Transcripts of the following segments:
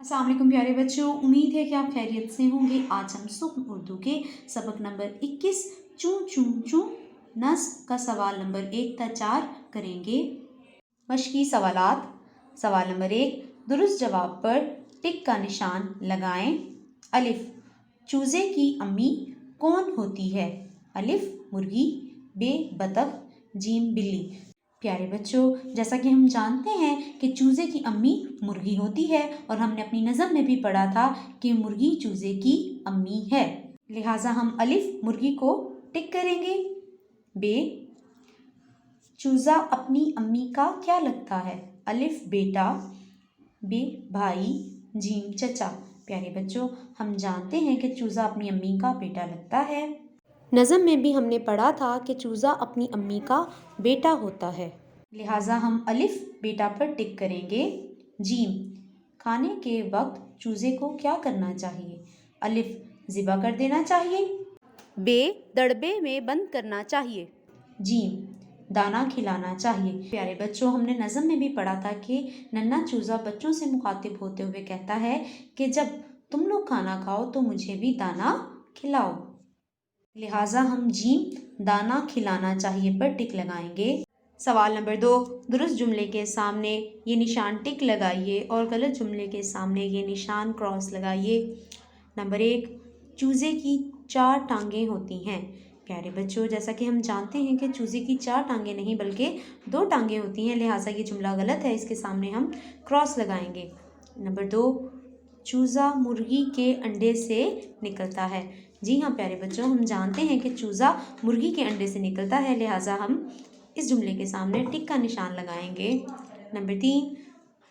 अस्सलाम वालेकुम प्यारे बच्चों, उम्मीद है कि आप खैरियत से होंगे। आज हम सुख्म उर्दू के सबक नंबर 21 चूँ चूँ चूँ नस्ब का सवाल नंबर 1 था 4 करेंगे। मशकी सवालात। सवाल नंबर 1, दुरुस्त जवाब पर टिक का निशान लगाएं। अलिफ, चूज़े की अम्मी कौन होती है? अलिफ मुर्गी, बे बतख, जीम बिल्ली। प्यारे बच्चों, जैसा कि हम जानते हैं कि चूज़े की अम्मी मुर्गी होती है और हमने अपनी नज़म में भी पढ़ा था कि मुर्गी चूज़े की अम्मी है, लिहाजा हम अलिफ मुर्गी को टिक करेंगे। बे, चूज़ा अपनी अम्मी का क्या लगता है? अलिफ बेटा, बे भाई, जीम चचा। प्यारे बच्चों, हम जानते हैं कि चूज़ा अपनी अम्मी का बेटा लगता है। नज़म में भी हमने पढ़ा था कि चूज़ा अपनी अम्मी का बेटा होता है, लिहाजा हम अलिफ बेटा पर टिक करेंगे। जीम, खाने के वक्त चूज़े को क्या करना चाहिए? अलिफ ज़िबा कर देना चाहिए, बे दड़बे में बंद करना चाहिए, जीम दाना खिलाना चाहिए। प्यारे बच्चों, हमने नज़म में भी पढ़ा था कि नन्हा चूज़ा बच्चों से मुखातिब होते हुए कहता है कि जब तुम लोग खाना खाओ तो मुझे भी दाना खिलाओ, लिहाजा हम जीम दाना खिलाना चाहिए पर टिक लगाएंगे। सवाल नंबर 2, दुरुस्त जुमले के सामने ये निशान टिक लगाइए और गलत जुमले के सामने ये निशान क्रॉस लगाइए। नंबर 1, चूज़े की 4 टांगें होती हैं। प्यारे बच्चों, जैसा कि हम जानते हैं कि चूज़े की 4 टांगें नहीं बल्कि 2 टांगें होती हैं, लिहाजा ये जुमला गलत है, इसके सामने हम क्रॉस लगाएंगे। नंबर 2, चूज़ा मुर्गी के अंडे से निकलता है। जी हाँ प्यारे बच्चों, हम जानते हैं कि चूज़ा मुर्गी के अंडे से निकलता है, लिहाजा हम इस जुमले के सामने टिक का निशान लगाएंगे। नंबर 3,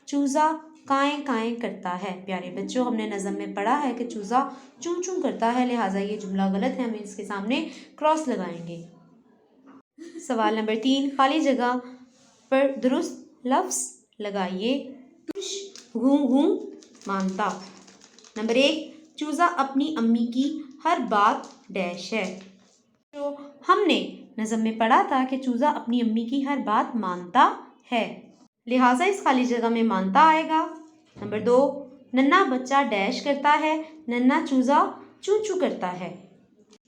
चूज़ा काएं काएं करता है। प्यारे बच्चों, हमने नज़म में पढ़ा है कि चूज़ा चूं चूं करता है, लिहाजा ये जुमला गलत है, हम इसके सामने क्रॉस लगाएंगे। सवाल नंबर 3, खाली जगह पर दुरुस्त लफ्ज़ लगाइए। घूं घूं मानता। नंबर 1, चूज़ा अपनी अम्मी की हर बात डैश है। तो हमने नज़म में पढ़ा था कि चूज़ा अपनी अम्मी की हर बात मानता है, लिहाजा इस खाली जगह में मानता आएगा। नंबर 2, नन्हा बच्चा डैश करता है, नन्हा चूज़ा चूं चूं करता है।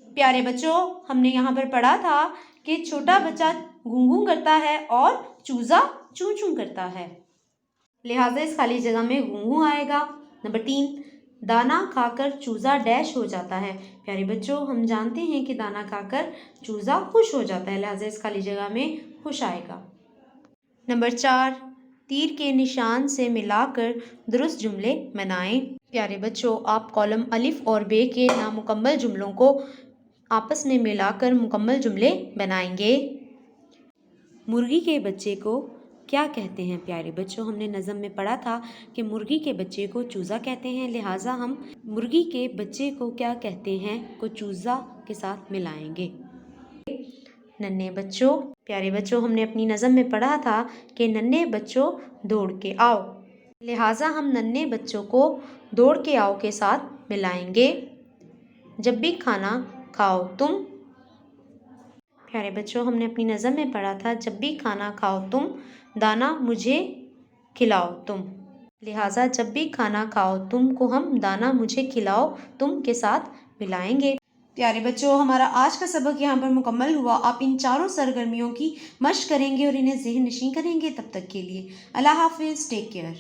प्यारे बच्चों, हमने यहाँ पर पढ़ा था कि छोटा बच्चा घूं घूं करता है और चूज़ा चूं चूं करता है, लिहाजा इस खाली जगह में घूं घूं आएगा। नंबर 3, दाना खाकर चूज़ा डैश हो जाता है। प्यारे बच्चों, हम जानते हैं कि दाना खाकर चूज़ा खुश हो जाता है, लिहाजा इस खाली जगह में खुश आएगा। नंबर 4, तीर के निशान से मिलाकर दुरुस्त जुमले बनाएं। प्यारे बच्चों, आप कॉलम अलिफ और बे के नामुकम्मल जुमलों को आपस में मिलाकर मुकम्मल जुमले बनाएंगे। मुर्गी के बच्चे को क्या कहते हैं? प्यारे बच्चों, हमने नज़म में पढ़ा था कि मुर्गी के बच्चे को चूज़ा कहते हैं, लिहाजा हम मुर्गी के बच्चे को क्या कहते हैं को चूज़ा के साथ मिलाएंगे। नन्हे बच्चों, प्यारे बच्चों, हमने अपनी नज़म में पढ़ा था कि नन्हे बच्चों दौड़ के आओ, लिहाजा हम नन्हे बच्चों को दौड़ के आओ के साथ मिलाएंगे। जब भी खाना खाओ तुम। प्यारे बच्चों, हमने अपनी नज़म में पढ़ा था जब भी खाना खाओ तुम, दाना मुझे खिलाओ तुम, लिहाजा जब भी खाना खाओ तुम को हम दाना मुझे खिलाओ तुम के साथ मिलाएंगे। प्यारे बच्चों, हमारा आज का सबक यहाँ पर मुकम्मल हुआ। आप इन चारों सरगर्मियों की मश्क करेंगे और इन्हें ज़हन नशीं करेंगे। तब तक के लिए अल्लाह हाफिज़, टेक केयर।